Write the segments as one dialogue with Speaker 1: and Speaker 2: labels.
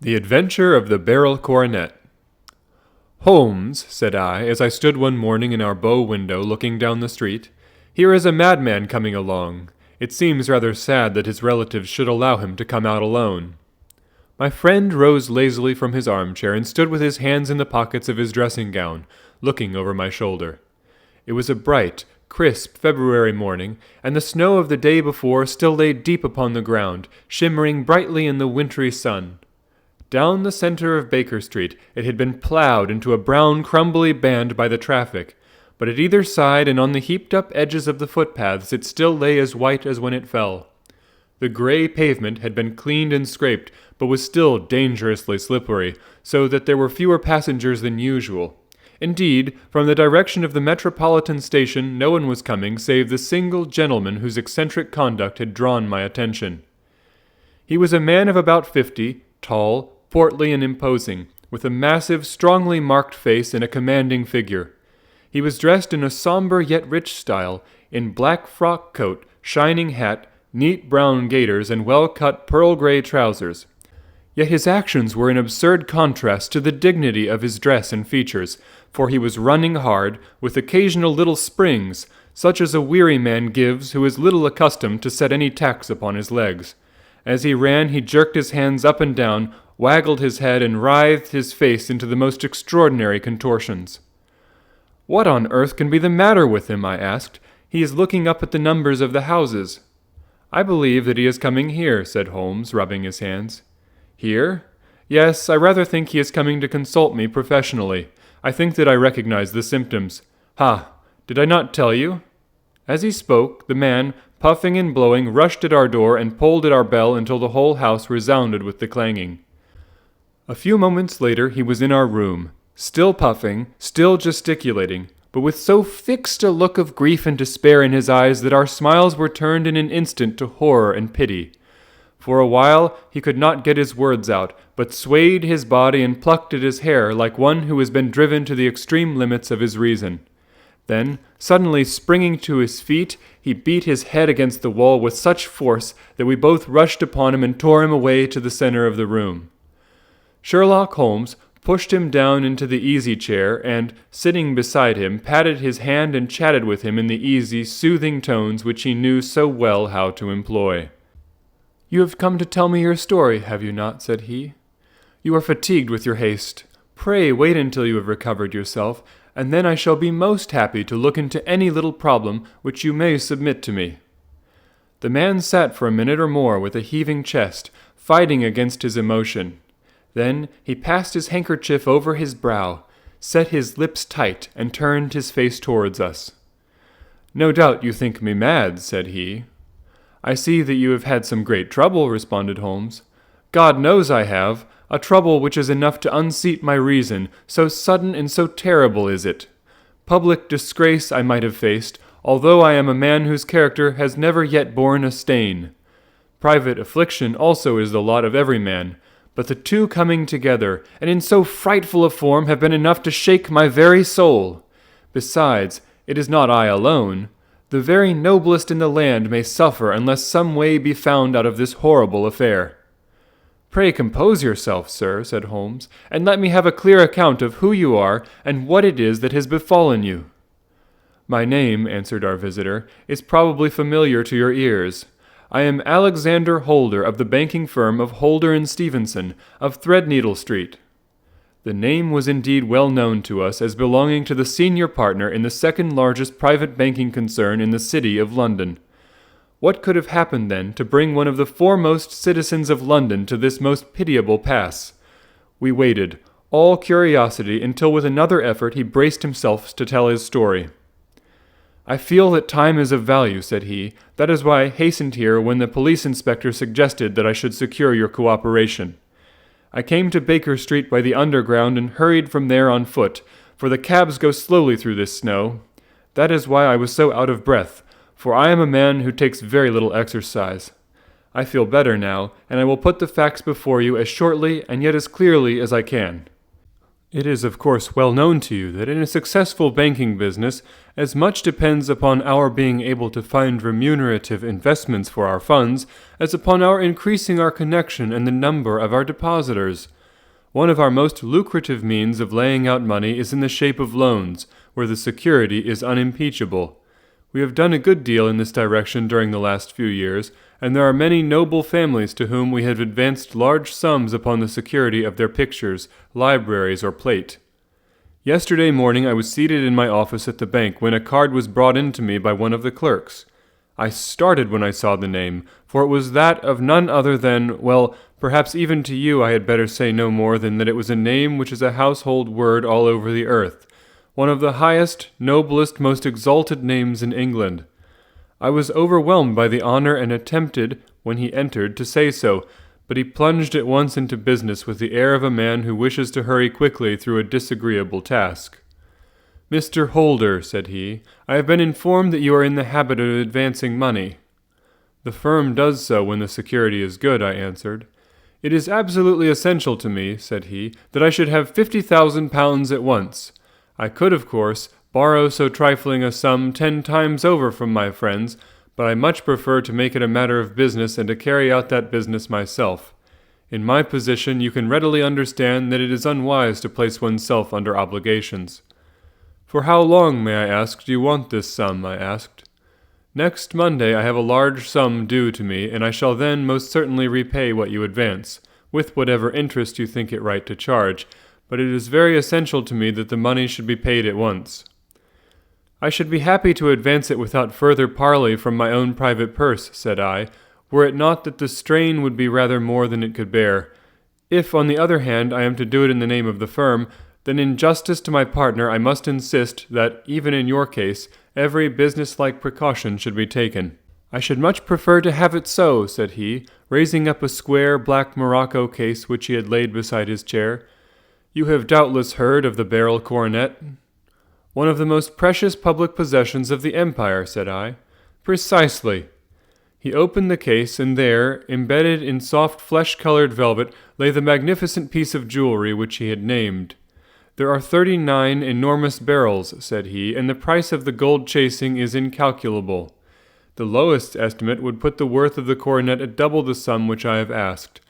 Speaker 1: The Adventure of the Beryl Coronet. "Holmes," said I, as I stood one morning in our bow window looking down the street, "here is a madman coming along. It seems rather sad that his relatives should allow him to come out alone." My friend rose lazily from his armchair and stood with his hands in the pockets of his dressing gown, looking over my shoulder. It was a bright, crisp February morning, and the snow of the day before still lay deep upon the ground, shimmering brightly in the wintry sun. Down the center of Baker Street it had been plowed into a brown, crumbly band by the traffic, but at either side and on the heaped-up edges of the footpaths it still lay as white as when it fell. The gray pavement had been cleaned and scraped, but was still dangerously slippery, so that there were fewer passengers than usual. Indeed, from the direction of the Metropolitan Station no one was coming save the single gentleman whose eccentric conduct had drawn my attention. He was a man of about 50, tall, portly and imposing, with a massive, strongly marked face and a commanding figure. He was dressed in a somber yet rich style, in black frock coat, shining hat, neat brown gaiters, and well-cut pearl-gray trousers. Yet his actions were in absurd contrast to the dignity of his dress and features, for he was running hard, with occasional little springs, such as a weary man gives who is little accustomed to set any tax upon his legs. As he ran, he jerked his hands up and down, waggled his head, and writhed his face into the most extraordinary contortions. "What on earth can be the matter with him?" I asked. "He is looking up at the numbers of the houses." "I believe that he is coming here," said Holmes, rubbing his hands. "Here? Yes, I rather think he is coming to consult me professionally. I think that I recognize the symptoms. Ha! Did I not tell you?" As he spoke, the man, puffing and blowing, rushed at our door and pulled at our bell until the whole house resounded with the clanging. A few moments later he was in our room, still puffing, still gesticulating, but with so fixed a look of grief and despair in his eyes that our smiles were turned in an instant to horror and pity. For a while he could not get his words out, but swayed his body and plucked at his hair like one who has been driven to the extreme limits of his reason. Then, suddenly springing to his feet, he beat his head against the wall with such force that we both rushed upon him and tore him away to the center of the room. Sherlock Holmes pushed him down into the easy-chair and, sitting beside him, patted his hand and chatted with him in the easy, soothing tones which he knew so well how to employ. "You have come to tell me your story, have you not?" said he. "You are fatigued with your haste. Pray wait until you have recovered yourself, and then I shall be most happy to look into any little problem which you may submit to me." The man sat for a minute or more with a heaving chest, fighting against his emotion. Then he passed his handkerchief over his brow, set his lips tight, and turned his face towards us. "No doubt you think me mad," said he. "I see that you have had some great trouble," responded Holmes. "God knows I have, a trouble which is enough to unseat my reason, so sudden and so terrible is it. Public disgrace I might have faced, although I am a man whose character has never yet borne a stain. Private affliction also is the lot of every man, but the two coming together, and in so frightful a form, have been enough to shake my very soul. Besides, it is not I alone. The very noblest in the land may suffer unless some way be found out of this horrible affair." "Pray compose yourself, sir," said Holmes, "and let me have a clear account of who you are and what it is that has befallen you." "My name," answered our visitor, "is probably familiar to your ears. I am Alexander Holder of the banking firm of Holder and Stevenson, of Threadneedle Street." The name was indeed well known to us as belonging to the senior partner in the second largest private banking concern in the city of London. What could have happened then to bring one of the foremost citizens of London to this most pitiable pass? We waited, all curiosity, until with another effort he braced himself to tell his story. "I feel that time is of value," said he. "That is why I hastened here when the police inspector suggested that I should secure your cooperation. I came to Baker Street by the Underground and hurried from there on foot, for the cabs go slowly through this snow. That is why I was so out of breath, for I am a man who takes very little exercise. I feel better now, and I will put the facts before you as shortly and yet as clearly as I can. It is of course well known to you that in a successful banking business, as much depends upon our being able to find remunerative investments for our funds as upon our increasing our connection and the number of our depositors. One of our most lucrative means of laying out money is in the shape of loans, where the security is unimpeachable. We have done a good deal in this direction during the last few years, and there are many noble families to whom we have advanced large sums upon the security of their pictures, libraries, or plate. Yesterday morning I was seated in my office at the bank when a card was brought in to me by one of the clerks. I started when I saw the name, for it was that of none other than, well, perhaps even to you I had better say no more than that it was a name which is a household word all over the earth, one of the highest, noblest, most exalted names in England. I was overwhelmed by the honor and attempted, when he entered, to say so, but he plunged at once into business with the air of a man who wishes to hurry quickly through a disagreeable task. "Mr. Holder," said he, "I have been informed that you are in the habit of advancing money." "The firm does so when the security is good," I answered. "It is absolutely essential to me," said he, "that I should have £50,000 at once. I could, of course, borrow so trifling a sum 10 times over from my friends, but I much prefer to make it a matter of business and to carry out that business myself. In my position you can readily understand that it is unwise to place oneself under obligations." "For how long, may I ask, do you want this sum?" I asked. "Next Monday I have a large sum due to me, and I shall then most certainly repay what you advance, with whatever interest you think it right to charge, but it is very essential to me that the money should be paid at once." "I should be happy to advance it without further parley from my own private purse," said I, "were it not that the strain would be rather more than it could bear. If, on the other hand, I am to do it in the name of the firm, then in justice to my partner I must insist that, even in your case, every business-like precaution should be taken." "I should much prefer to have it so," said he, raising up a square black morocco case which he had laid beside his chair. "You have doubtless heard of the Beryl Coronet?" "One of the most precious public possessions of the Empire," said I. "Precisely." He opened the case, and there, embedded in soft flesh-colored velvet, lay the magnificent piece of jewelry which he had named. "There are 39 enormous barrels," said he, "and the price of the gold chasing is incalculable. The lowest estimate would put the worth of the coronet at double the sum which I have asked.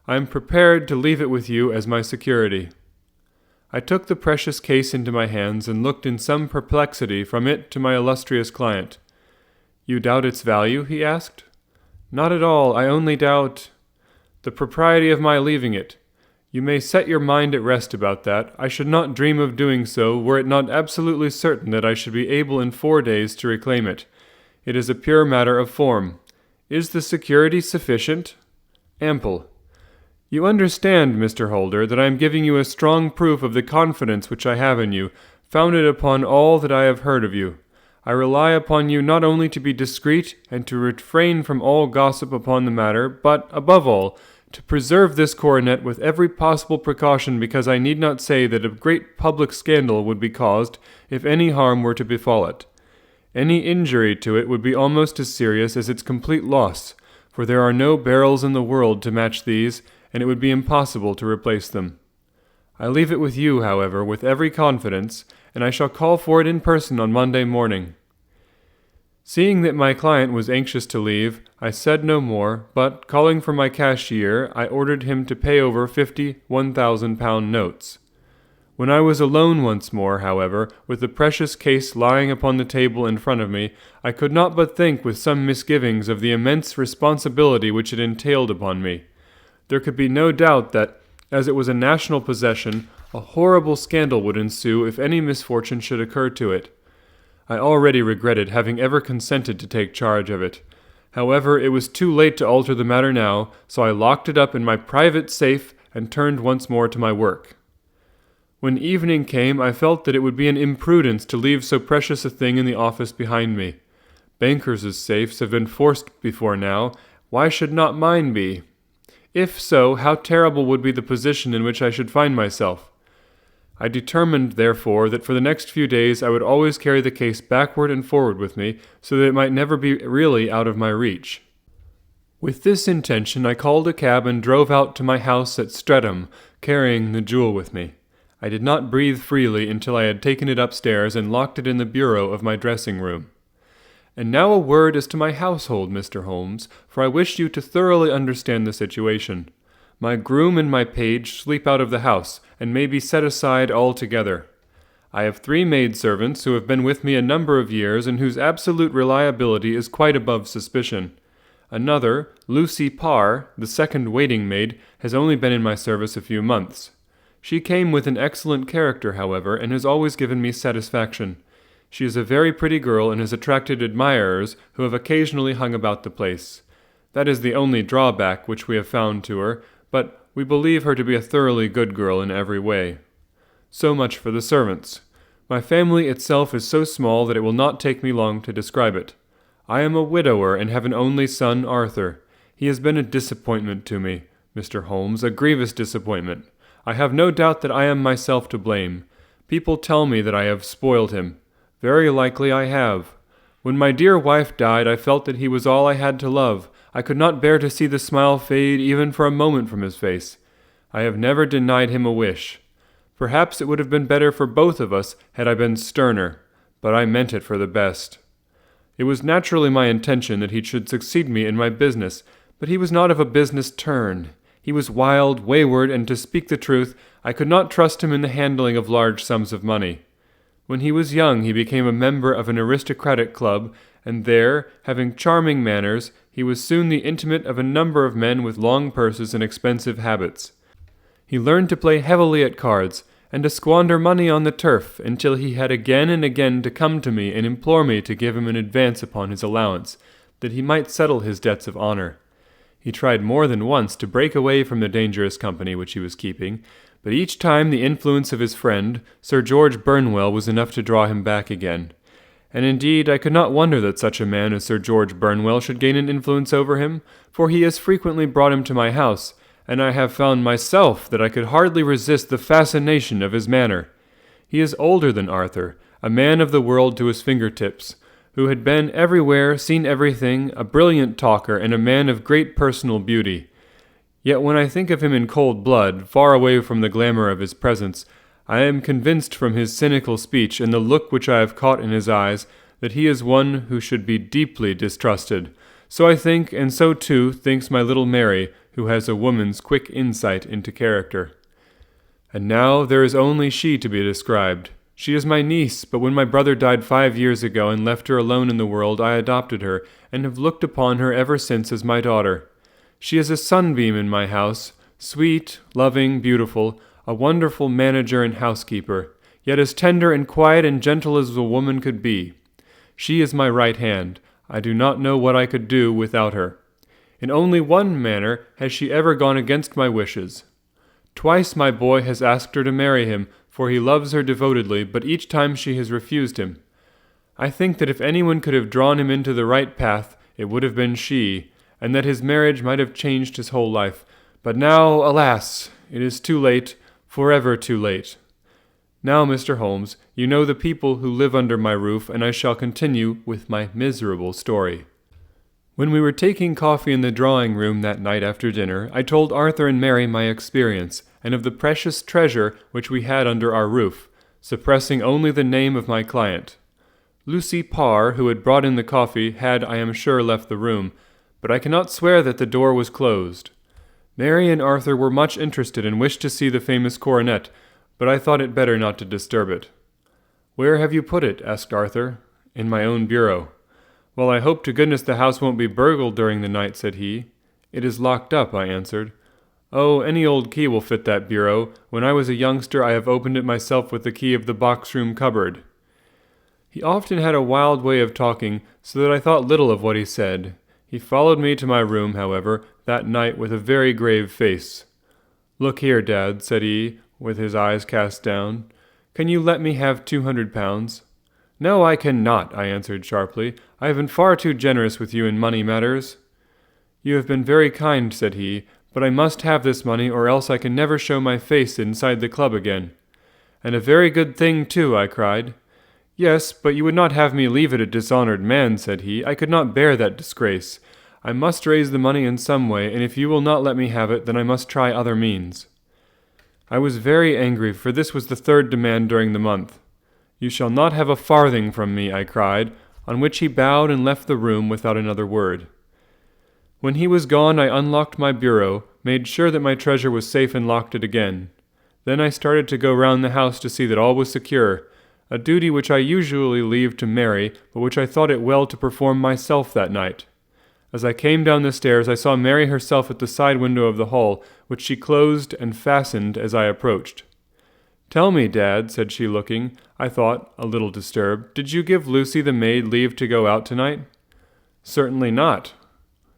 Speaker 1: I am prepared to leave it with you as my security." I took the precious case into my hands and looked in some perplexity from it to my illustrious client. "You doubt its value?" he asked. "Not at all. I only doubt—" "The propriety of my leaving it. You may set your mind at rest about that. I should not dream of doing so were it not absolutely certain that I should be able in 4 days to reclaim it. It is a pure matter of form. Is the security sufficient?" "Ample." "You understand, Mr. Holder, that I am giving you a strong proof of the confidence which I have in you, founded upon all that I have heard of you. I rely upon you not only to be discreet and to refrain from all gossip upon the matter, but, above all, to preserve this coronet with every possible precaution, because I need not say that a great public scandal would be caused if any harm were to befall it. Any injury to it would be almost as serious as its complete loss, for there are no barrels in the world to match these, and it would be impossible to replace them. I leave it with you, however, with every confidence, and I shall call for it in person on Monday morning." Seeing that my client was anxious to leave, I said no more, but, calling for my cashier, I ordered him to pay over 50 £1,000 notes. When I was alone once more, however, with the precious case lying upon the table in front of me, I could not but think with some misgivings of the immense responsibility which it entailed upon me. There could be no doubt that, as it was a national possession, a horrible scandal would ensue if any misfortune should occur to it. I already regretted having ever consented to take charge of it. However, it was too late to alter the matter now, so I locked it up in my private safe and turned once more to my work. When evening came, I felt that it would be an imprudence to leave so precious a thing in the office behind me. Bankers' safes have been forced before now. Why should not mine be? If so, how terrible would be the position in which I should find myself? I determined, therefore, that for the next few days I would always carry the case backward and forward with me, so that it might never be really out of my reach. With this intention I called a cab and drove out to my house at Streatham, carrying the jewel with me. I did not breathe freely until I had taken it upstairs and locked it in the bureau of my dressing-room. And now a word as to my household, Mr. Holmes, for I wish you to thoroughly understand the situation. My groom and my page sleep out of the house, and may be set aside altogether. I have 3 maidservants who have been with me a number of years, and whose absolute reliability is quite above suspicion. Another, Lucy Parr, the second waiting-maid, has only been in my service a few months. She came with an excellent character, however, and has always given me satisfaction. She is a very pretty girl and has attracted admirers who have occasionally hung about the place. That is the only drawback which we have found to her, but we believe her to be a thoroughly good girl in every way. So much for the servants. My family itself is so small that it will not take me long to describe it. I am a widower and have an only son, Arthur. He has been a disappointment to me, Mr. Holmes, a grievous disappointment. I have no doubt that I am myself to blame. People tell me that I have spoiled him. Very likely I have. When my dear wife died, I felt that he was all I had to love. I could not bear to see the smile fade even for a moment from his face. I have never denied him a wish. Perhaps it would have been better for both of us had I been sterner, but I meant it for the best. It was naturally my intention that he should succeed me in my business, but he was not of a business turn. He was wild, wayward, and to speak the truth, I could not trust him in the handling of large sums of money. When he was young, he became a member of an aristocratic club, and there, having charming manners, he was soon the intimate of a number of men with long purses and expensive habits. He learned to play heavily at cards, and to squander money on the turf, until he had again and again to come to me and implore me to give him an advance upon his allowance, that he might settle his debts of honor. He tried more than once to break away from the dangerous company which he was keeping, but each time the influence of his friend, Sir George Burnwell, was enough to draw him back again. And indeed I could not wonder that such a man as Sir George Burnwell should gain an influence over him, for he has frequently brought him to my house, and I have found myself that I could hardly resist the fascination of his manner. He is older than Arthur, a man of the world to his fingertips, who had been everywhere, seen everything, a brilliant talker, and a man of great personal beauty. Yet when I think of him in cold blood, far away from the glamour of his presence, I am convinced from his cynical speech and the look which I have caught in his eyes that he is one who should be deeply distrusted. So I think, and so too thinks my little Mary, who has a woman's quick insight into character. And now there is only she to be described. She is my niece, but when my brother died 5 years ago and left her alone in the world, I adopted her, and have looked upon her ever since as my daughter. She is a sunbeam in my house, sweet, loving, beautiful, a wonderful manager and housekeeper, yet as tender and quiet and gentle as a woman could be. She is my right hand. I do not know what I could do without her. In only one manner has she ever gone against my wishes. Twice my boy has asked her to marry him, for he loves her devotedly, but each time she has refused him. I think that if anyone could have drawn him into the right path, it would have been she, and that his marriage might have changed his whole life. But now, alas, it is too late, forever too late. Now, Mr. Holmes, you know the people who live under my roof, and I shall continue with my miserable story. When we were taking coffee in the drawing-room that night after dinner, I told Arthur and Mary my experience, and of the precious treasure which we had under our roof, suppressing only the name of my client. Lucy Parr, who had brought in the coffee, had, I am sure, left the room, but I cannot swear that the door was closed. Mary and Arthur were much interested and wished to see the famous coronet, but I thought it better not to disturb it. "Where have you put it?" asked Arthur. "In my own bureau." "Well, I hope to goodness the house won't be burgled during the night," said he. "It is locked up," I answered. "Oh, any old key will fit that bureau. When I was a youngster I have opened it myself with the key of the box-room cupboard." He often had a wild way of talking, so that I thought little of what he said. He followed me to my room, however, that night with a very grave face. "Look here, Dad," said he, with his eyes cast down. "Can you let me have £200? "No, I cannot," I answered sharply. "I have been far too generous with you in money matters." "You have been very kind," said he, "but I must have this money, or else I can never show my face inside the club again." "And a very good thing, too," I cried. "Yes, but you would not have me leave it a dishonored man," said he. "I could not bear that disgrace. I must raise the money in some way, and if you will not let me have it, then I must try other means." I was very angry, for this was the third demand during the month. "You shall not have a farthing from me," I cried, on which he bowed and left the room without another word. When he was gone, I unlocked my bureau, made sure that my treasure was safe and locked it again. Then I started to go round the house to see that all was secure, a duty which I usually leave to Mary, but which I thought it well to perform myself that night. As I came down the stairs, I saw Mary herself at the side window of the hall, which she closed and fastened as I approached. "Tell me, Dad," said she, looking, I thought, a little disturbed, "did you give Lucy the maid leave to go out tonight?" "Certainly not.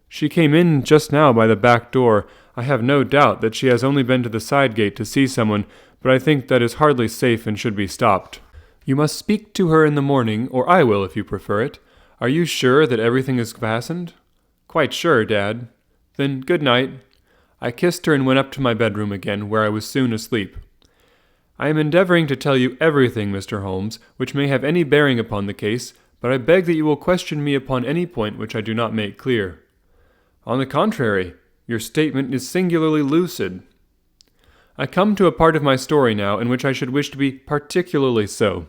Speaker 1: She came in just now by the back door. I have no doubt that she has only been to the side gate to see someone, but I think that is hardly safe and should be stopped. You must speak to her in the morning, or I will if you prefer it. Are you sure that everything is fastened?" "Quite sure, Dad." "Then good night." I kissed her and went up to my bedroom again, where I was soon asleep. I am endeavoring to tell you everything, Mr. Holmes, which may have any bearing upon the case, but I beg that you will question me upon any point which I do not make clear. On the contrary, your statement is singularly lucid. I come to a part of my story now in which I should wish to be particularly so.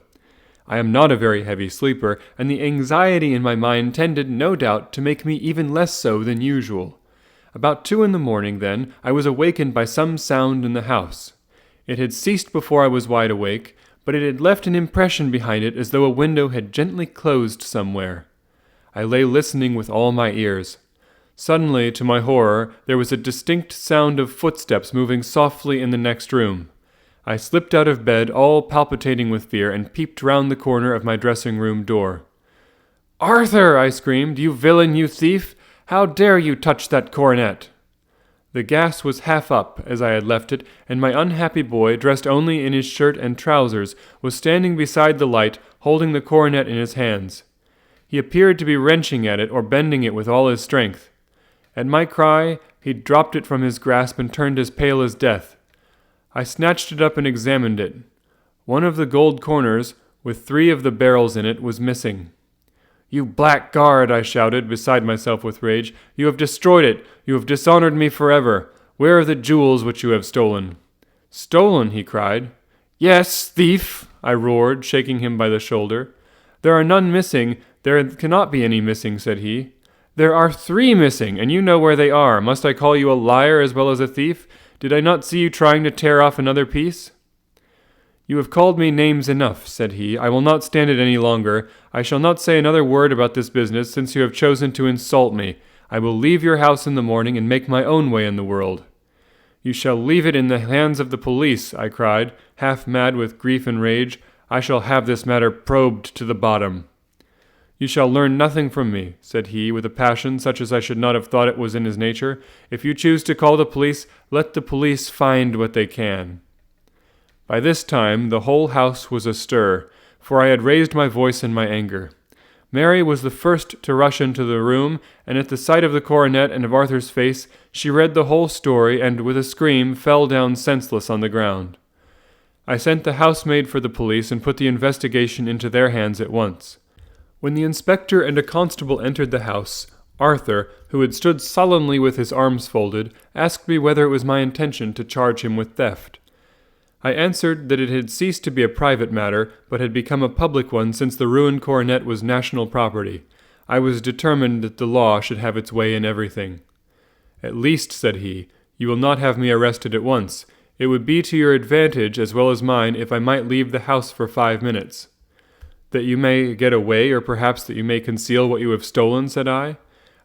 Speaker 1: I am not a very heavy sleeper, and the anxiety in my mind tended, no doubt, to make me even less so than usual. About 2 a.m, then, I was awakened by some sound in the house. It had ceased before I was wide awake, but it had left an impression behind it as though a window had gently closed somewhere. I lay listening with all my ears. Suddenly, to my horror, there was a distinct sound of footsteps moving softly in the next room. I slipped out of bed, all palpitating with fear, and peeped round the corner of my dressing-room door. "Arthur!" I screamed. "You villain, you thief! How dare you touch that coronet?" The gas was half up, as I had left it, and my unhappy boy, dressed only in his shirt and trousers, was standing beside the light, holding the coronet in his hands. He appeared to be wrenching at it or bending it with all his strength. At my cry, he dropped it from his grasp and turned as pale as death. I snatched it up and examined it. One of the gold corners, with 3 of the barrels in it, was missing. "You blackguard!" I shouted, beside myself with rage. "You have destroyed it! You have dishonored me forever! Where are the jewels which you have stolen?" "Stolen?" he cried. "Yes, thief!" I roared, shaking him by the shoulder. "There are none missing. There cannot be any missing," said he. "There are 3 missing, and you know where they are. Must I call you a liar as well as a thief? Did I not see you trying to tear off another piece?" "You have called me names enough," said he. "I will not stand it any longer. I shall not say another word about this business, since you have chosen to insult me. I will leave your house in the morning and make my own way in the world." "You shall leave it in the hands of the police," I cried, half mad with grief and rage. "I shall have this matter probed to the bottom." "You shall learn nothing from me," said he, with a passion such as I should not have thought it was in his nature. "If you choose to call the police, let the police find what they can." By this time the whole house was astir, for I had raised my voice in my anger. Mary was the first to rush into the room, and at the sight of the coronet and of Arthur's face, she read the whole story, and with a scream fell down senseless on the ground. I sent the housemaid for the police and put the investigation into their hands at once. When the inspector and a constable entered the house, Arthur, who had stood sullenly with his arms folded, asked me whether it was my intention to charge him with theft. I answered that it had ceased to be a private matter, but had become a public one since the ruined coronet was national property. I was determined that the law should have its way in everything. "At least," said he, "you will not have me arrested at once. It would be to your advantage as well as mine if I might leave the house for 5 minutes." "That you may get away, or perhaps that you may conceal what you have stolen," said I.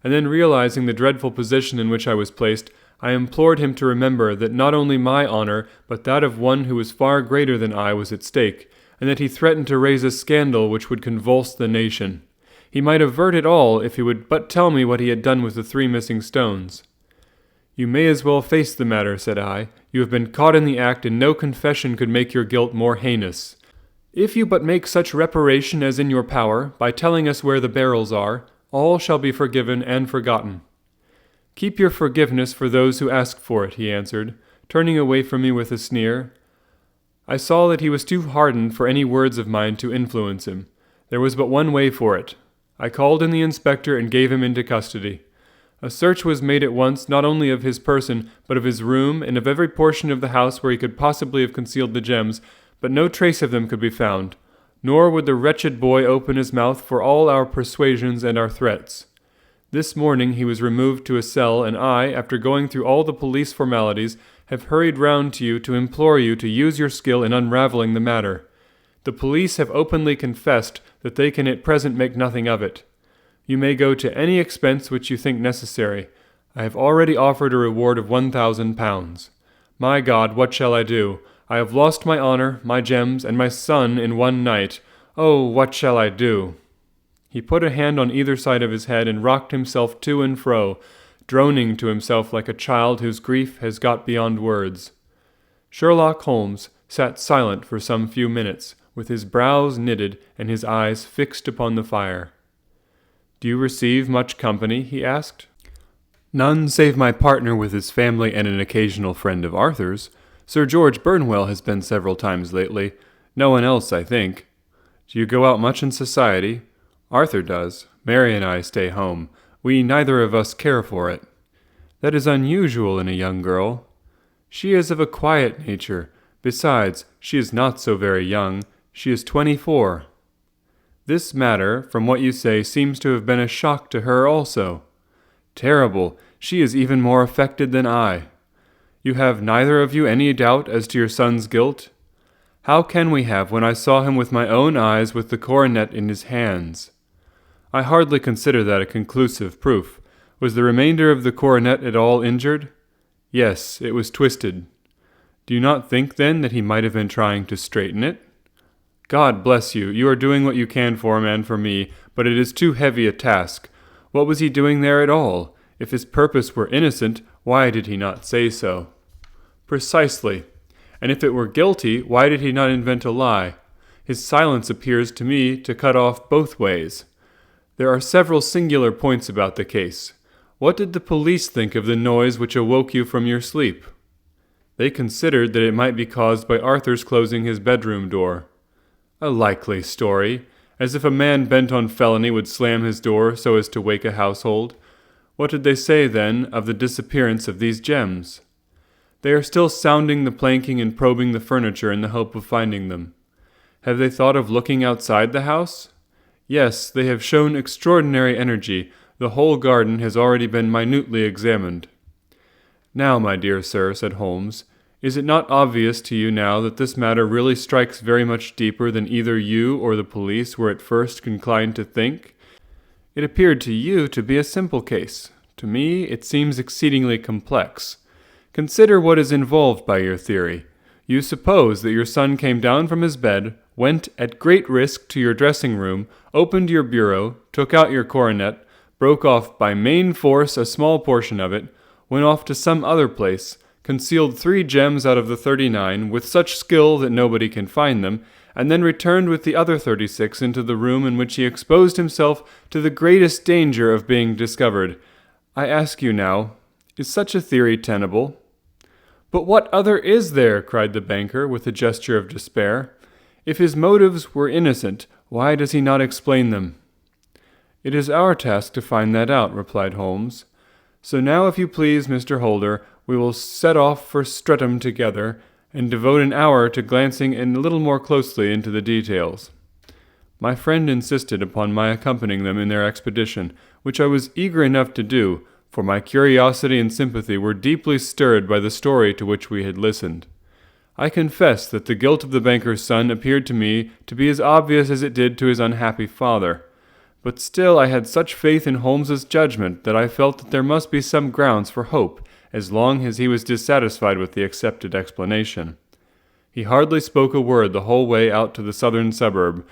Speaker 1: And then, realizing the dreadful position in which I was placed, I implored him to remember that not only my honor, but that of one who was far greater than I was at stake, and that he threatened to raise a scandal which would convulse the nation. He might avert it all if he would but tell me what he had done with the 3 missing stones. "You may as well face the matter," said I. "You have been caught in the act, and no confession could make your guilt more heinous. If you but make such reparation as in your power, by telling us where the barrels are, all shall be forgiven and forgotten." "Keep your forgiveness for those who ask for it," he answered, turning away from me with a sneer. I saw that he was too hardened for any words of mine to influence him. There was but one way for it. I called in the inspector and gave him into custody. A search was made at once not only of his person, but of his room and of every portion of the house where he could possibly have concealed the gems, but no trace of them could be found, nor would the wretched boy open his mouth for all our persuasions and our threats. This morning he was removed to a cell, and I, after going through all the police formalities, have hurried round to you to implore you to use your skill in unraveling the matter. The police have openly confessed that they can at present make nothing of it. You may go to any expense which you think necessary. I have already offered a reward of £1,000. My God, what shall I do? I have lost my honor, my gems, and my son in one night. Oh, what shall I do?" He put a hand on either side of his head and rocked himself to and fro, droning to himself like a child whose grief has got beyond words. Sherlock Holmes sat silent for some few minutes, with his brows knitted and his eyes fixed upon the fire. "Do you receive much company?" he asked. "None save my partner with his family and an occasional friend of Arthur's. Sir George Burnwell has been several times lately. No one else, I think. Do you go out much in society?" "Arthur does. Mary and I stay home. We neither of us care for it." "That is unusual in a young girl." "She is of a quiet nature. Besides, she is not so very young. She is 24. "This matter, from what you say, seems to have been a shock to her also." "Terrible. She is even more affected than I." "You have neither of you any doubt as to your son's guilt?" "How can we have when I saw him with my own eyes with the coronet in his hands?" "I hardly consider that a conclusive proof. Was the remainder of the coronet at all injured?" "Yes, it was twisted." "Do you not think, then, that he might have been trying to straighten it?" "God bless you! You are doing what you can for him and for me, but it is too heavy a task. What was he doing there at all? If his purpose were innocent, why did he not say so?" "Precisely. And if it were guilty, why did he not invent a lie? His silence appears to me to cut off both ways. There are several singular points about the case. What did the police think of the noise which awoke you from your sleep?" "They considered that it might be caused by Arthur's closing his bedroom door." "A likely story. As if a man bent on felony would slam his door so as to wake a household. What did they say, then, of the disappearance of these gems?" "They are still sounding the planking and probing the furniture in the hope of finding them." "Have they thought of looking outside the house?" "Yes, they have shown extraordinary energy. The whole garden has already been minutely examined." "Now, my dear sir," said Holmes, "is it not obvious to you now that this matter really strikes very much deeper than either you or the police were at first inclined to think? It appeared to you to be a simple case. To me it seems exceedingly complex. Consider what is involved by your theory. You suppose that your son came down from his bed, went at great risk to your dressing room, opened your bureau, took out your coronet, broke off by main force a small portion of it, went off to some other place, concealed 3 gems out of the 39 with such skill that nobody can find them, and then returned with the other 36 into the room in which he exposed himself to the greatest danger of being discovered. I ask you now, is such a theory tenable?" "But what other is there?" cried the banker, with a gesture of despair. "If his motives were innocent, why does he not explain them?" "It is our task to find that out," replied Holmes. "So now, if you please, Mr. Holder, we will set off for Streatham together, and devote an hour to glancing a little more closely into the details." My friend insisted upon my accompanying them in their expedition, which I was eager enough to do, for my curiosity and sympathy were deeply stirred by the story to which we had listened. I confess that the guilt of the banker's son appeared to me to be as obvious as it did to his unhappy father. But still I had such faith in Holmes's judgment that I felt that there must be some grounds for hope, as long as he was dissatisfied with the accepted explanation. He hardly spoke a word the whole way out to the southern suburb,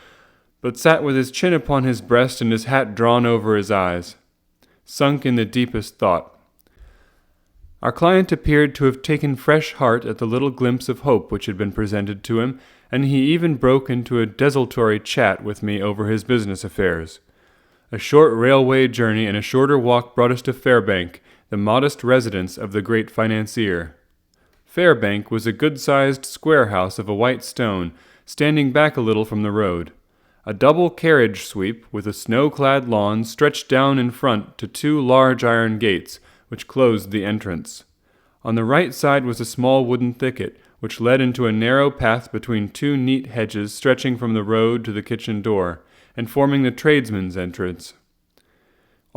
Speaker 1: but sat with his chin upon his breast and his hat drawn over his eyes, sunk in the deepest thought. Our client appeared to have taken fresh heart at the little glimpse of hope which had been presented to him, and he even broke into a desultory chat with me over his business affairs. A short railway journey and a shorter walk brought us to Fairbank, the modest residence of the great financier. Fairbank was a good-sized square house of a white stone, standing back a little from the road. A double carriage sweep with a snow-clad lawn stretched down in front to 2 large iron gates, which closed the entrance. On the right side was a small wooden thicket, which led into a narrow path between 2 neat hedges stretching from the road to the kitchen door, and forming the tradesmen's entrance.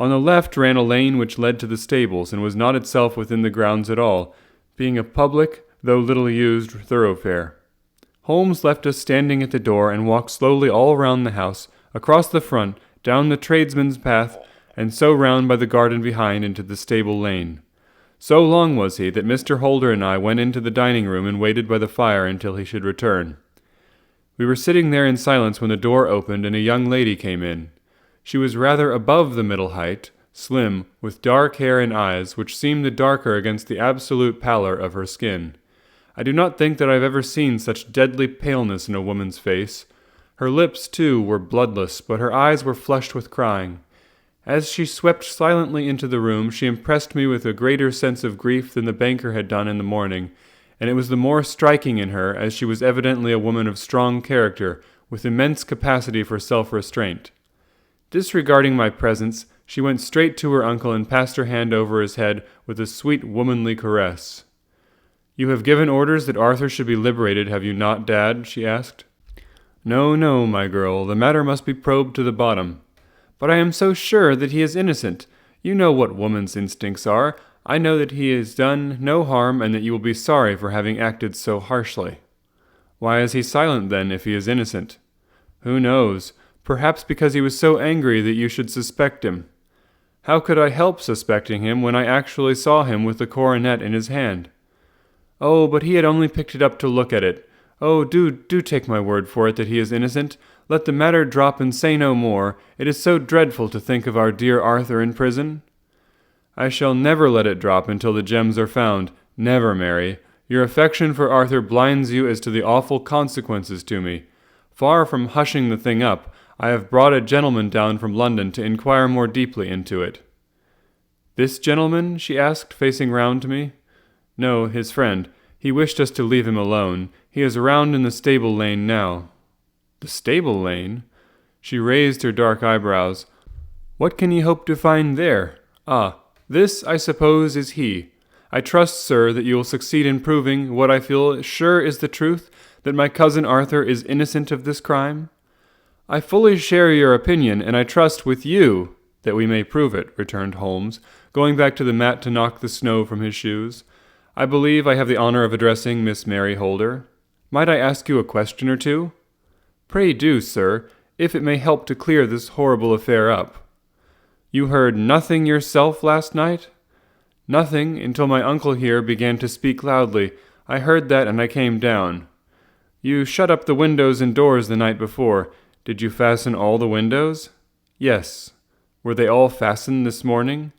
Speaker 1: On the left ran a lane which led to the stables, and was not itself within the grounds at all, being a public, though little used, thoroughfare. Holmes left us standing at the door, and walked slowly all round the house, across the front, down the tradesman's path, and so round by the garden behind into the stable lane. So long was he that Mr. Holder and I went into the dining-room and waited by the fire until he should return. We were sitting there in silence when the door opened and a young lady came in. She was rather above the middle height, slim, with dark hair and eyes, which seemed the darker against the absolute pallor of her skin. I do not think that I have ever seen such deadly paleness in a woman's face. Her lips, too, were bloodless, but her eyes were flushed with crying. As she swept silently into the room, she impressed me with a greater sense of grief than the banker had done in the morning, and it was the more striking in her as she was evidently a woman of strong character, with immense capacity for self-restraint. Disregarding my presence, she went straight to her uncle and passed her hand over his head with a sweet womanly caress. "You have given orders that Arthur should be liberated, have you not, Dad?" she asked. "No, no, my girl, the matter must be probed to the bottom. But I am so sure that he is innocent. You know what woman's instincts are. I know that he has done no harm, and that you will be sorry for having acted so harshly." "Why is he silent, then, if he is innocent?" "Who knows? Perhaps because he was so angry that you should suspect him." "How could I help suspecting him when I actually saw him with the coronet in his hand?" "Oh, but he had only picked it up to look at it. Oh, do take my word for it that he is innocent. Let the matter drop and say no more. It is so dreadful to think of our dear Arthur in prison." "I shall never let it drop until the gems are found. Never, Mary. Your affection for Arthur blinds you as to the awful consequences to me. Far from hushing the thing up, I have brought a gentleman down from London to inquire more deeply into it." "This gentleman?" she asked, facing round to me. "No, his friend. He wished us to leave him alone. He is round in the stable lane now." "The stable lane?" She raised her dark eyebrows. "What can ye hope to find there? Ah, this, I suppose, is he. I trust, sir, that you will succeed in proving what I feel sure is the truth, that my cousin Arthur is innocent of this crime?" "I fully share your opinion, and I trust with you that we may prove it," returned Holmes, going back to the mat to knock the snow from his shoes. "I believe I have the honor of addressing Miss Mary Holder. Might I ask you a question or two?" "Pray do, sir, if it may help to clear this horrible affair up." "You heard nothing yourself last night?" "Nothing, until my uncle here began to speak loudly. I heard that, and I came down." "You shut up the windows and doors the night before. Did you fasten all the windows?" "Yes." "Were they all fastened this morning?"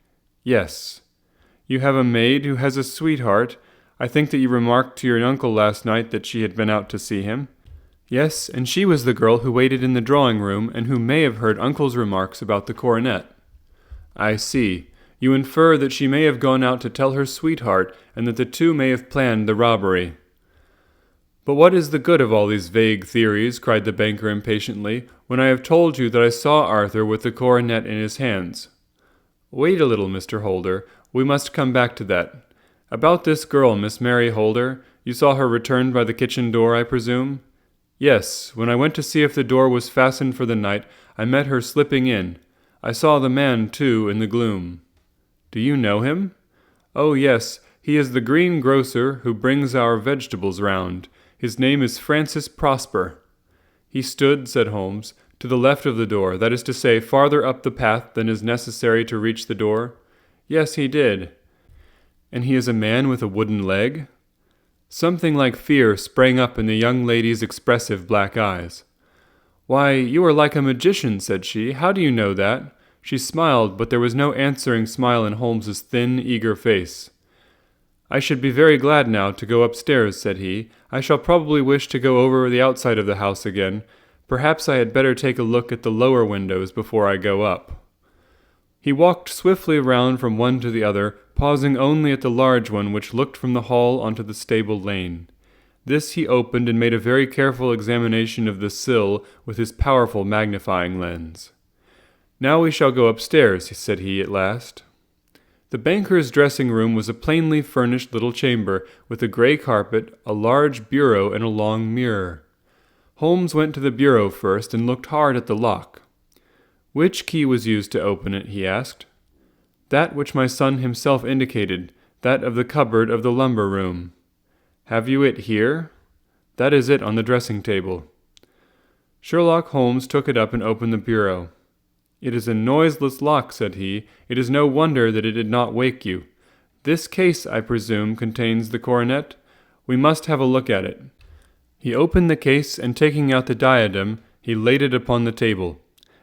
Speaker 1: "Yes." "You have a maid who has a sweetheart. I think that you remarked to your uncle last night that she had been out to see him." "Yes, and she was the girl who waited in the drawing-room, and who may have heard uncle's remarks about the coronet." "I see. You infer that she may have gone out to tell her sweetheart, and that the two may have planned the robbery." "But what is the good of all these vague theories," cried the banker impatiently, "when I have told you that I saw Arthur with the coronet in his hands?" "Wait a little, Mr. Holder. We must come back to that. About this girl, Miss Mary Holder, you saw her return by the kitchen door, I presume?" "Yes. When I went to see if the door was fastened for the night, I met her slipping in. I saw the man, too, in the gloom." "Do you know him?" "Oh, yes. He is the greengrocer who brings our vegetables round. His name is Francis Prosper." "He stood," said Holmes, "to the left of the door, that is to say, farther up the path than is necessary to reach the door?" "Yes, he did." "And he is a man with a wooden leg?" Something like fear sprang up in the young lady's expressive black eyes. "Why, you are like a magician," said she. "How do you know that?" She smiled, but there was no answering smile in Holmes's thin, eager face. "I should be very glad now to go upstairs," said he. "I shall probably wish to go over the outside of the house again. Perhaps I had better take a look at the lower windows before I go up." He walked swiftly round from one to the other, pausing only at the large one which looked from the hall onto the stable lane. This he opened and made a very careful examination of the sill with his powerful magnifying lens. "Now we shall go upstairs," said he at last. The banker's dressing-room was a plainly furnished little chamber, with a grey carpet, a large bureau, and a long mirror. Holmes went to the bureau first and looked hard at the lock. "Which key was used to open it?" he asked. That which my son himself indicated, that of the cupboard of the lumber room. Have you it here? That is it on the dressing table. Sherlock Holmes took it up and opened the bureau. It is a noiseless lock, said he. It is no wonder that it did not wake you. This case, I presume, contains the coronet? We must have a look at it. He opened the case, and taking out the diadem, he laid it upon the table.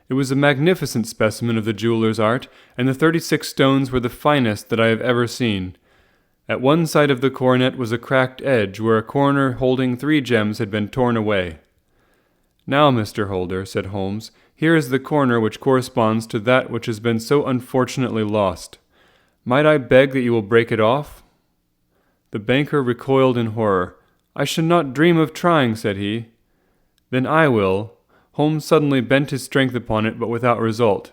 Speaker 1: It was a magnificent specimen of the jeweller's art, and the 36 stones were the finest that I have ever seen. At one side of the coronet was a cracked edge, where a corner holding 3 gems had been torn away. Now, Mr. Holder, said Holmes, here is the corner which corresponds to that which has been so unfortunately lost. Might I beg that you will break it off? The banker recoiled in horror. I should not dream of trying, said he. Then I will. Holmes suddenly bent his strength upon it, but without result.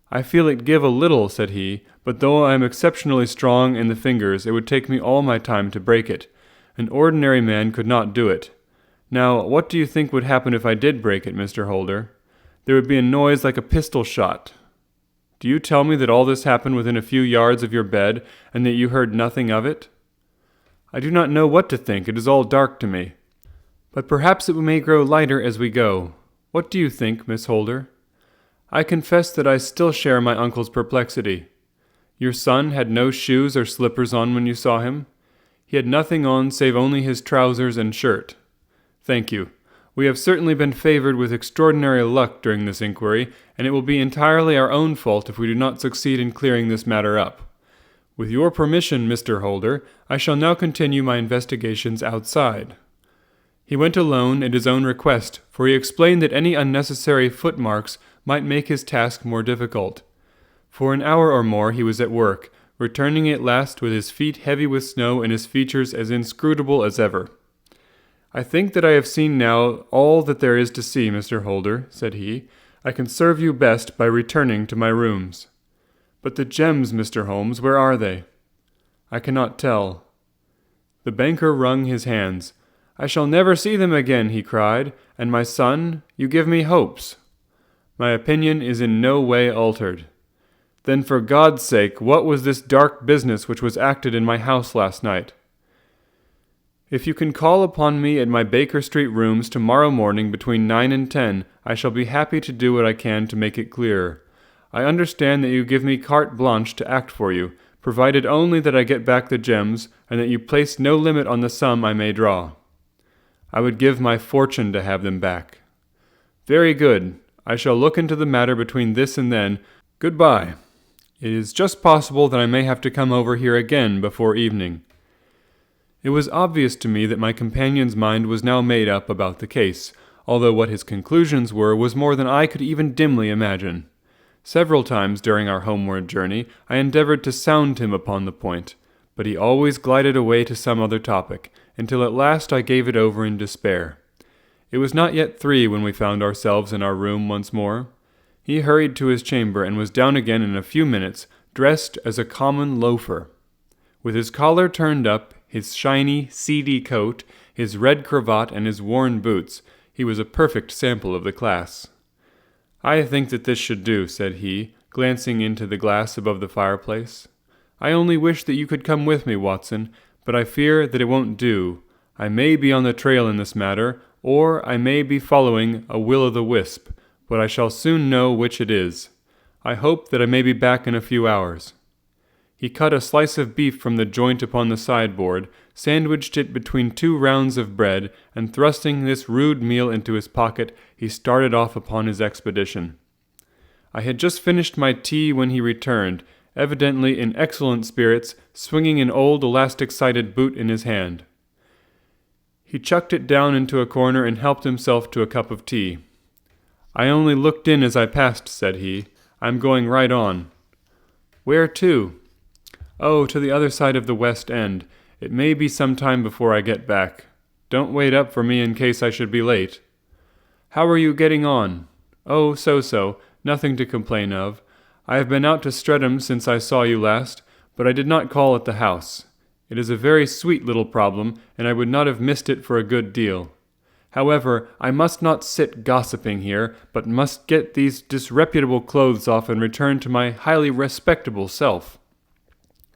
Speaker 1: I feel it give a little, said he, but though I am exceptionally strong in the fingers, it would take me all my time to break it. An ordinary man could not do it. Now, what do you think would happen if I did break it, Mr. Holder? There would be a noise like a pistol shot. Do you tell me that all this happened within a few yards of your bed, and that you heard nothing of it? I do not know what to think. It is all dark to me. But perhaps it may grow lighter as we go. What do you think, Miss Holder? I confess that I still share my uncle's perplexity. Your son had no shoes or slippers on when you saw him? He had nothing on save only his trousers and shirt. Thank you. We have certainly been favored with extraordinary luck during this inquiry, and it will be entirely our own fault if we do not succeed in clearing this matter up. With your permission, Mr. Holder, I shall now continue my investigations outside. He went alone at his own request, for he explained that any unnecessary footmarks might make his task more difficult. For an hour or more he was at work, returning at last with his feet heavy with snow and his features as inscrutable as ever. I think that I have seen now all that there is to see, Mr. Holder, said he. I can serve you best by returning to my rooms. But the gems, Mr. Holmes, where are they? I cannot tell. The banker wrung his hands. I shall never see them again, he cried, and my son, you give me hopes. My opinion is in no way altered. Then for God's sake, what was this dark business which was acted in my house last night? If you can call upon me at my Baker Street rooms tomorrow morning between 9 and 10, I shall be happy to do what I can to make it clearer. I understand that you give me carte blanche to act for you, provided only that I get back the gems, and that you place no limit on the sum I may draw. I would give my fortune to have them back. Very good. I shall look into the matter between this and then. Goodbye. It is just possible that I may have to come over here again before evening. It was obvious to me that my companion's mind was now made up about the case, although what his conclusions were was more than I could even dimly imagine. Several times during our homeward journey I endeavored to sound him upon the point, but he always glided away to some other topic, until at last I gave it over in despair. It was not yet 3 when we found ourselves in our room once more. He hurried to his chamber and was down again in a few minutes, dressed as a common loafer. With his collar turned up, his shiny, seedy coat, his red cravat, and his worn boots, he was a perfect sample of the class. I think that this should do, said he, glancing into the glass above the fireplace. I only wish that you could come with me, Watson, but I fear that it won't do. I may be on the trail in this matter, or I may be following a will-o'-the-wisp, but I shall soon know which it is. I hope that I may be back in a few hours. He cut a slice of beef from the joint upon the sideboard, sandwiched it between 2 rounds of bread, and thrusting this rude meal into his pocket, he started off upon his expedition. I had just finished my tea when he returned, evidently in excellent spirits, swinging an old elastic-sided boot in his hand. He chucked it down into a corner and helped himself to a cup of tea. I only looked in as I passed, said he. I'm going right on. Where to? Oh, to the other side of the West End. It may be some time before I get back. Don't wait up for me in case I should be late. How are you getting on? Oh, so-so. Nothing to complain of. I have been out to Streatham since I saw you last, but I did not call at the house. It is a very sweet little problem, and I would not have missed it for a good deal. However, I must not sit gossiping here, but must get these disreputable clothes off and return to my highly respectable self."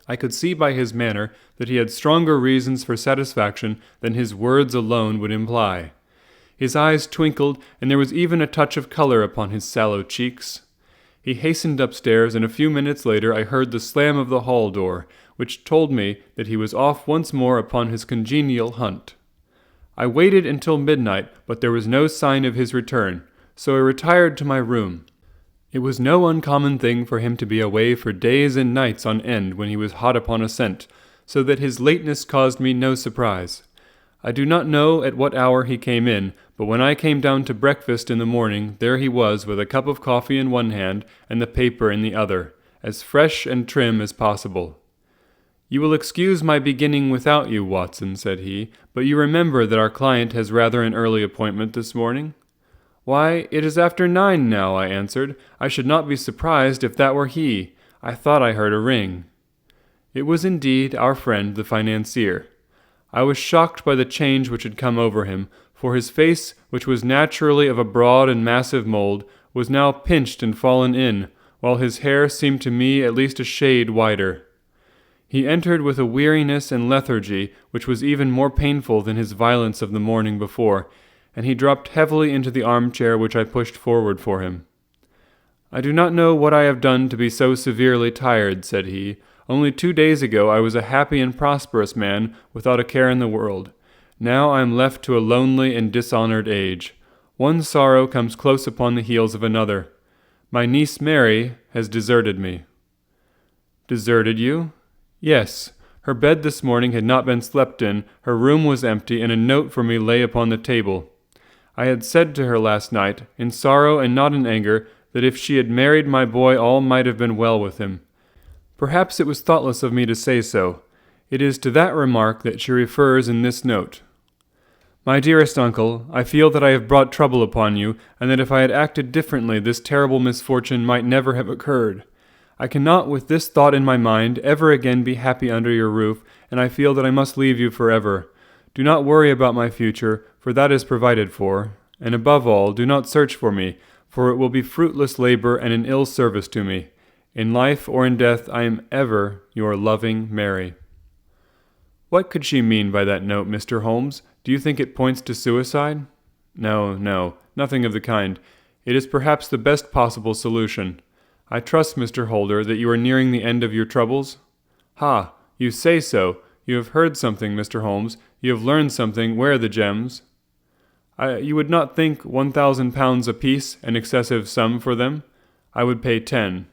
Speaker 1: I could see by his manner that he had stronger reasons for satisfaction than his words alone would imply. His eyes twinkled, and there was even a touch of color upon his sallow cheeks. He hastened upstairs, and a few minutes later I heard the slam of the hall door, which told me that he was off once more upon his congenial hunt. I waited until midnight, but there was no sign of his return, so I retired to my room. It was no uncommon thing for him to be away for days and nights on end when he was hot upon a scent, so that his lateness caused me no surprise. I do not know at what hour he came in, but when I came down to breakfast in the morning, there he was with a cup of coffee in one hand and the paper in the other, as fresh and trim as possible. "You will excuse my beginning without you, Watson," said he, "but you remember that our client has rather an early appointment this morning?" "Why, it is after 9 now," I answered. "I should not be surprised if that were he. I thought I heard a ring." It was indeed our friend the financier. I was shocked by the change which had come over him, for his face, which was naturally of a broad and massive mold, was now pinched and fallen in, while his hair seemed to me at least a shade whiter. He entered with a weariness and lethargy which was even more painful than his violence of the morning before, and he dropped heavily into the armchair which I pushed forward for him. "I do not know what I have done to be so severely tired," said he. "Only 2 days ago I was a happy and prosperous man without a care in the world. Now I am left to a lonely and dishonored age. One sorrow comes close upon the heels of another. My niece Mary has deserted me." "Deserted you?" "Yes. Her bed this morning had not been slept in, her room was empty, and a note for me lay upon the table. I had said to her last night, in sorrow and not in anger, that if she had married my boy all might have been well with him. Perhaps it was thoughtless of me to say so. It is to that remark that she refers in this note. My dearest uncle, I feel that I have brought trouble upon you, and that if I had acted differently this terrible misfortune might never have occurred. I cannot, with this thought in my mind, ever again be happy under your roof, and I feel that I must leave you forever. Do not worry about my future, for that is provided for, and above all, do not search for me, for it will be fruitless labor and an ill service to me. In life or in death I am ever your loving Mary." What could she mean by that note, Mr. Holmes? Do you think it points to suicide? No, nothing of the kind. It is perhaps the best possible solution. I trust, Mr. Holder, that you are nearing the end of your troubles? "Ha! You say so. You have heard something, Mr. Holmes. You have learned something. Where are the gems?" You would not think £1,000 apiece an excessive sum for them? I would pay 10.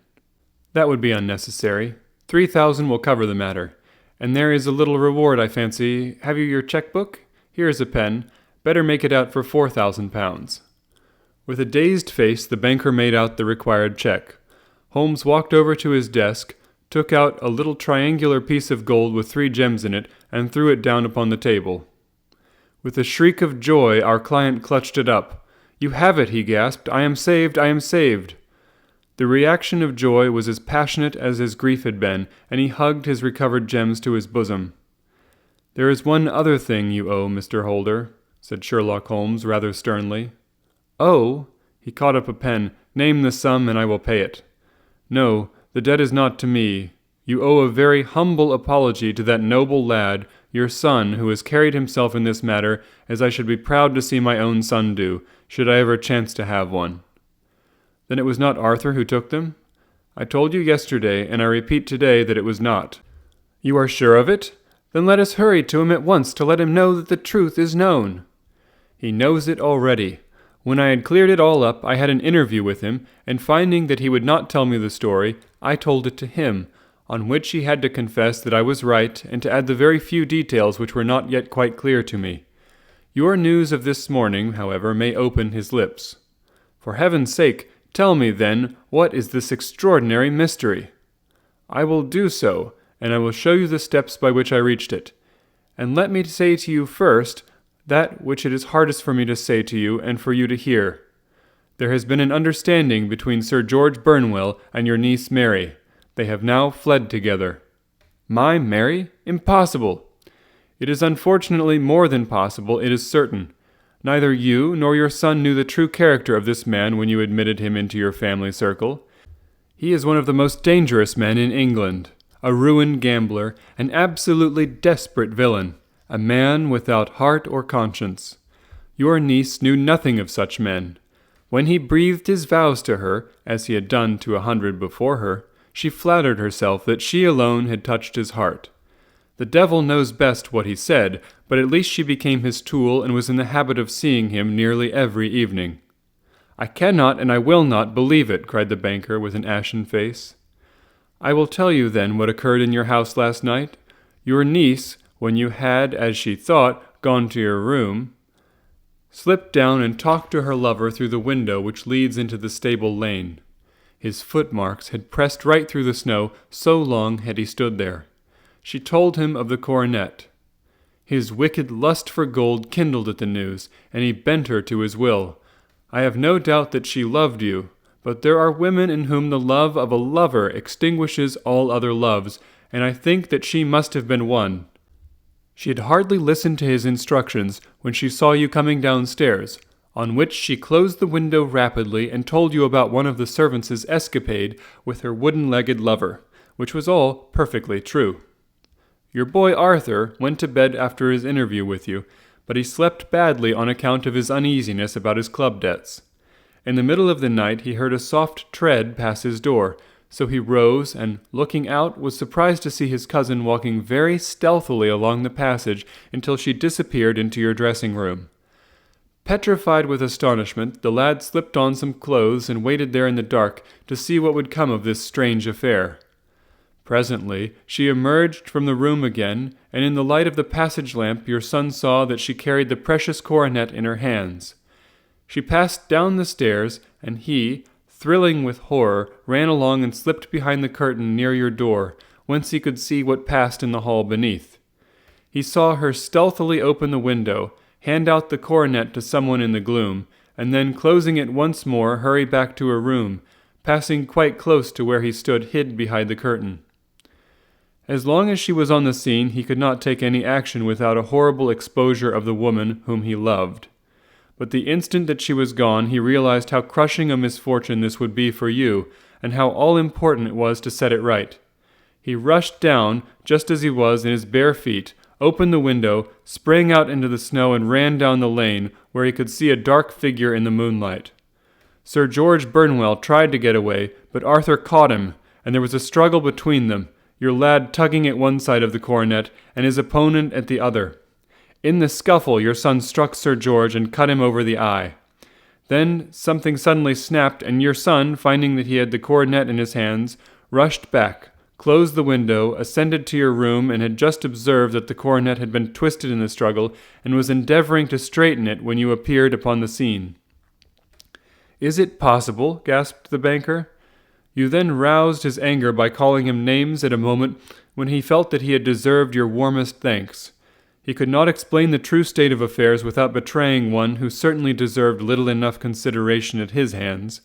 Speaker 1: That would be unnecessary. 3,000 will cover the matter. And there is a little reward, I fancy. Have you your cheque-book? Here is a pen. Better make it out for £4,000. With a dazed face, the banker made out the required cheque. Holmes walked over to his desk, took out a little triangular piece of gold with 3 gems in it, and threw it down upon the table. With a shriek of joy, our client clutched it up. "You have it," he gasped. "I am saved! I am saved!" The reaction of joy was as passionate as his grief had been, and he hugged his recovered gems to his bosom. "There is one other thing you owe, Mr. Holder," said Sherlock Holmes rather sternly. "Oh!" He caught up a pen. "Name the sum, and I will pay it." "No, the debt is not to me. You owe a very humble apology to that noble lad, your son, who has carried himself in this matter as I should be proud to see my own son do, should I ever chance to have one." "Then it was not Arthur who took them?" "I told you yesterday, and I repeat today, that it was not." "You are sure of it? Then let us hurry to him at once to let him know that the truth is known." "He knows it already. When I had cleared it all up, I had an interview with him, and finding that he would not tell me the story, I told it to him, on which he had to confess that I was right, and to add the very few details which were not yet quite clear to me. Your news of this morning, however, may open his lips. For heaven's sake, tell me, then, what is this extraordinary mystery?" "I will do so, and I will show you the steps by which I reached it. And let me say to you first that which it is hardest for me to say to you and for you to hear. There has been an understanding between Sir George Burnwell and your niece Mary. They have now fled together." "My Mary? Impossible!" "It is unfortunately more than possible, it is certain. Neither you nor your son knew the true character of this man when you admitted him into your family circle. He is one of the most dangerous men in England, a ruined gambler, an absolutely desperate villain, a man without heart or conscience. Your niece knew nothing of such men. When he breathed his vows to her, as he had done to 100 before her, she flattered herself that she alone had touched his heart. The devil knows best what he said, but at least she became his tool and was in the habit of seeing him nearly every evening. "I cannot and I will not believe it," cried the banker with an ashen face. "I will tell you then what occurred in your house last night. Your niece, when you had, as she thought, gone to your room, slipped down and talked to her lover through the window which leads into the stable lane. His footmarks had pressed right through the snow, so long had he stood there. She told him of the coronet. His wicked lust for gold kindled at the news, and he bent her to his will. I have no doubt that she loved you, but there are women in whom the love of a lover extinguishes all other loves, and I think that she must have been one. She had hardly listened to his instructions when she saw you coming downstairs, on which she closed the window rapidly and told you about one of the servants' escapade with her wooden-legged lover, which was all perfectly true. Your boy Arthur went to bed after his interview with you, but he slept badly on account of his uneasiness about his club debts. In the middle of the night he heard a soft tread pass his door, so he rose and, looking out, was surprised to see his cousin walking very stealthily along the passage until she disappeared into your dressing-room. Petrified with astonishment, the lad slipped on some clothes and waited there in the dark to see what would come of this strange affair. Presently she emerged from the room again, and in the light of the passage lamp your son saw that she carried the precious coronet in her hands. She passed down the stairs, and he, thrilling with horror, ran along and slipped behind the curtain near your door, whence he could see what passed in the hall beneath. He saw her stealthily open the window, hand out the coronet to someone in the gloom, and then, closing it once more, hurry back to her room, passing quite close to where he stood hid behind the curtain. As long as she was on the scene, he could not take any action without a horrible exposure of the woman whom he loved. But the instant that she was gone, he realized how crushing a misfortune this would be for you, and how all-important it was to set it right. He rushed down, just as he was, in his bare feet, opened the window, sprang out into the snow, and ran down the lane, where he could see a dark figure in the moonlight. Sir George Burnwell tried to get away, but Arthur caught him, and there was a struggle between them, your lad tugging at one side of the coronet, and his opponent at the other. In the scuffle, your son struck Sir George and cut him over the eye. Then something suddenly snapped, and your son, finding that he had the coronet in his hands, rushed back, closed the window, ascended to your room, and had just observed that the coronet had been twisted in the struggle, and was endeavoring to straighten it when you appeared upon the scene. "Is it possible?" gasped the banker. You then roused his anger by calling him names at a moment when he felt that he had deserved your warmest thanks. He could not explain the true state of affairs without betraying one who certainly deserved little enough consideration at his hands.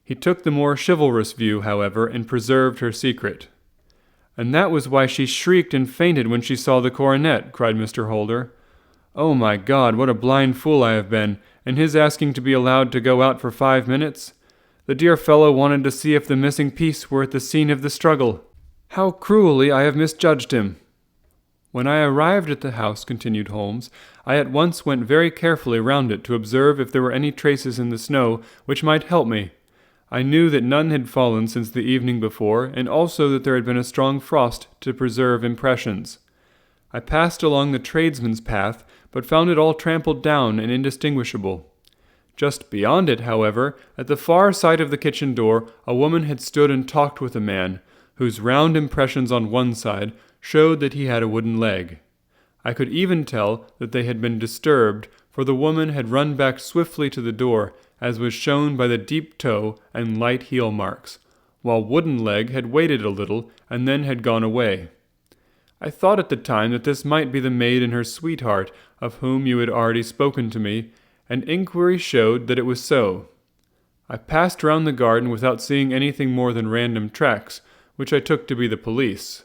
Speaker 1: He took the more chivalrous view, however, and preserved her secret. "And that was why she shrieked and fainted when she saw the coronet," cried Mr. Holder. "Oh, my God, what a blind fool I have been, and his asking to be allowed to go out for 5 minutes. The dear fellow wanted to see if the missing piece were at the scene of the struggle. How cruelly I have misjudged him." "When I arrived at the house," continued Holmes, "I at once went very carefully round it to observe if there were any traces in the snow which might help me. I knew that none had fallen since the evening before, and also that there had been a strong frost to preserve impressions. I passed along the tradesman's path, but found it all trampled down and indistinguishable. Just beyond it, however, at the far side of the kitchen door, a woman had stood and talked with a man, whose round impressions on one side showed that he had a wooden leg. I could even tell that they had been disturbed, for the woman had run back swiftly to the door, as was shown by the deep toe and light heel marks, while Wooden Leg had waited a little and then had gone away. I thought at the time that this might be the maid and her sweetheart, of whom you had already spoken to me, and inquiry showed that it was so. I passed round the garden without seeing anything more than random tracks, which I took to be the police.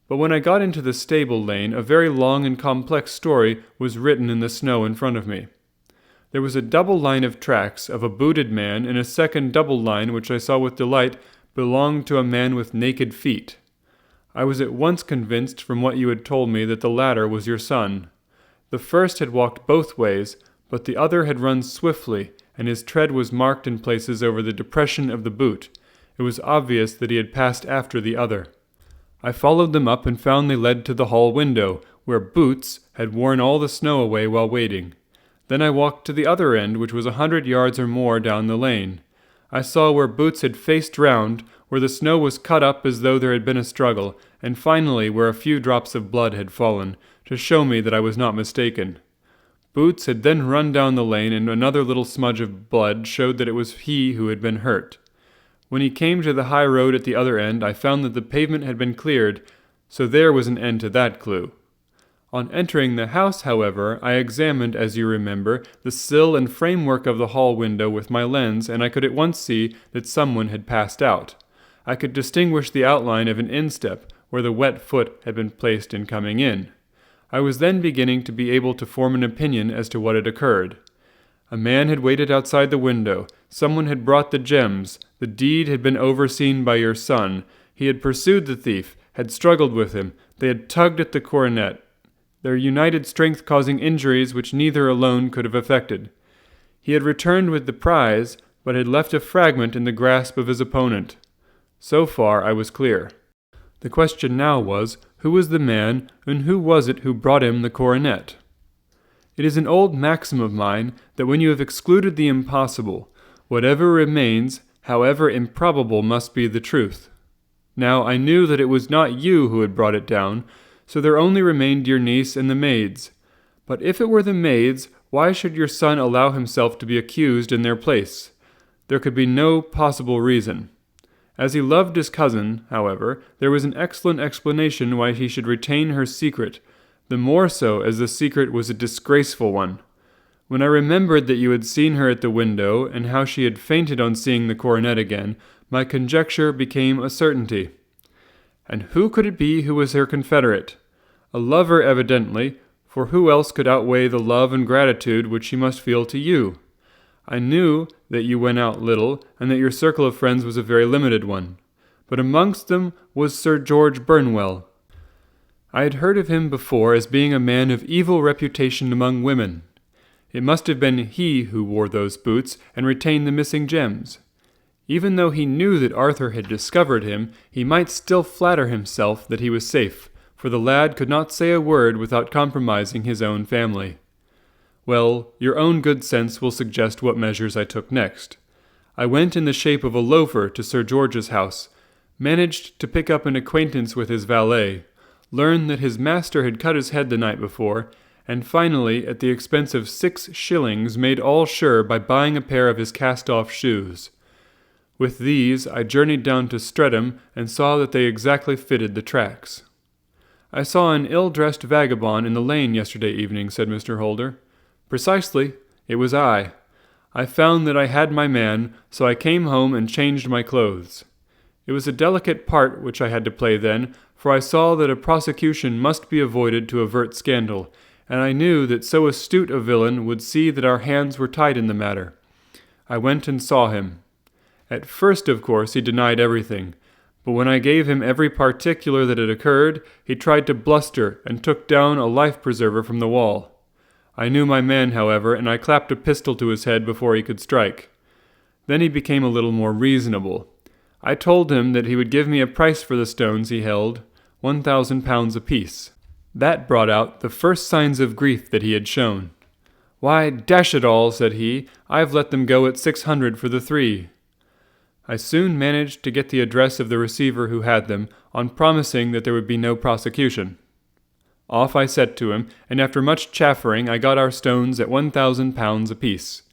Speaker 1: But when I got into the stable lane, a very long and complex story was written in the snow in front of me. There was a double line of tracks of a booted man, and a second double line, which I saw with delight, belonged to a man with naked feet. I was at once convinced from what you had told me that the latter was your son. The first had walked both ways, but the other had run swiftly, and his tread was marked in places over the depression of the boot. It was obvious that he had passed after the other. I followed them up and found they led to the hall window, where Boots had worn all the snow away while waiting. Then I walked to the other end, which was 100 yards or more down the lane. I saw where Boots had faced round, where the snow was cut up as though there had been a struggle, and finally where a few drops of blood had fallen, to show me that I was not mistaken. Boots had then run down the lane, and another little smudge of blood showed that it was he who had been hurt. When he came to the high road at the other end, I found that the pavement had been cleared, so there was an end to that clue. On entering the house, however, I examined, as you remember, the sill and framework of the hall window with my lens, and I could at once see that someone had passed out. I could distinguish the outline of an instep, where the wet foot had been placed in coming in. I was then beginning to be able to form an opinion as to what had occurred. A man had waited outside the window. Someone had brought the gems. The deed had been overseen by your son. He had pursued the thief, had struggled with him. They had tugged at the coronet, their united strength causing injuries which neither alone could have effected. He had returned with the prize, but had left a fragment in the grasp of his opponent. So far I was clear. The question now was, who was the man, and who was it who brought him the coronet? It is an old maxim of mine that when you have excluded the impossible, whatever remains, however improbable, must be the truth. Now I knew that it was not you who had brought it down, so there only remained your niece and the maids. But if it were the maids, why should your son allow himself to be accused in their place? There could be no possible reason. As he loved his cousin, however, there was an excellent explanation why he should retain her secret, the more so as the secret was a disgraceful one. When I remembered that you had seen her at the window, and how she had fainted on seeing the coronet again, my conjecture became a certainty. And who could it be who was her confederate? A lover, evidently, for who else could outweigh the love and gratitude which she must feel to you? I knew that you went out little, and that your circle of friends was a very limited one. But amongst them was Sir George Burnwell. I had heard of him before as being a man of evil reputation among women. It must have been he who wore those boots and retained the missing gems. Even though he knew that Arthur had discovered him, he might still flatter himself that he was safe, for the lad could not say a word without compromising his own family. Well, your own good sense will suggest what measures I took next. I went in the shape of a loafer to Sir George's house, managed to pick up an acquaintance with his valet, learned that his master had cut his head the night before, and finally, at the expense of 6 shillings, made all sure by buying a pair of his cast-off shoes. With these, I journeyed down to Streatham and saw that they exactly fitted the tracks. I saw an ill-dressed vagabond in the lane yesterday evening, said Mr. Holder. Precisely, it was I. I found that I had my man, so I came home and changed my clothes. It was a delicate part which I had to play then, for I saw that a prosecution must be avoided to avert scandal, and I knew that so astute a villain would see that our hands were tied in the matter. I went and saw him. At first, of course, he denied everything, but when I gave him every particular that had occurred, he tried to bluster and took down a life-preserver from the wall. I knew my man, however, and I clapped a pistol to his head before he could strike. Then he became a little more reasonable. I told him that he would give me a price for the stones he held, £1,000 apiece. That brought out the first signs of grief that he had shown. "Why, dash it all," said he, "I've let them go at 600 for the 3. I soon managed to get the address of the receiver who had them, on promising that there would be no prosecution. Off I set to him, and after much chaffering I got our stones at £1,000 apiece.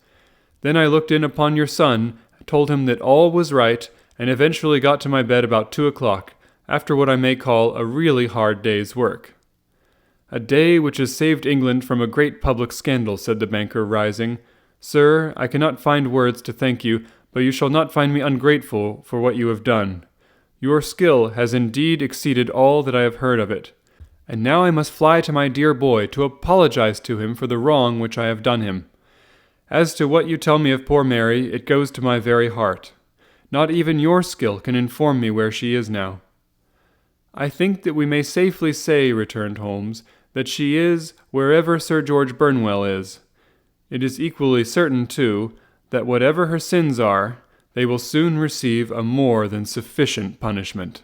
Speaker 1: Then I looked in upon your son, told him that all was right, and eventually got to my bed about 2 o'clock, after what I may call a really hard day's work. "A day which has saved England from a great public scandal," said the banker, rising. "Sir, I cannot find words to thank you, but you shall not find me ungrateful for what you have done. Your skill has indeed exceeded all that I have heard of it. And now I must fly to my dear boy to apologize to him for the wrong which I have done him. As to what you tell me of poor Mary, it goes to my very heart. Not even your skill can inform me where she is now." "I think that we may safely say," returned Holmes, "that she is wherever Sir George Burnwell is. It is equally certain, too, that whatever her sins are, they will soon receive a more than sufficient punishment."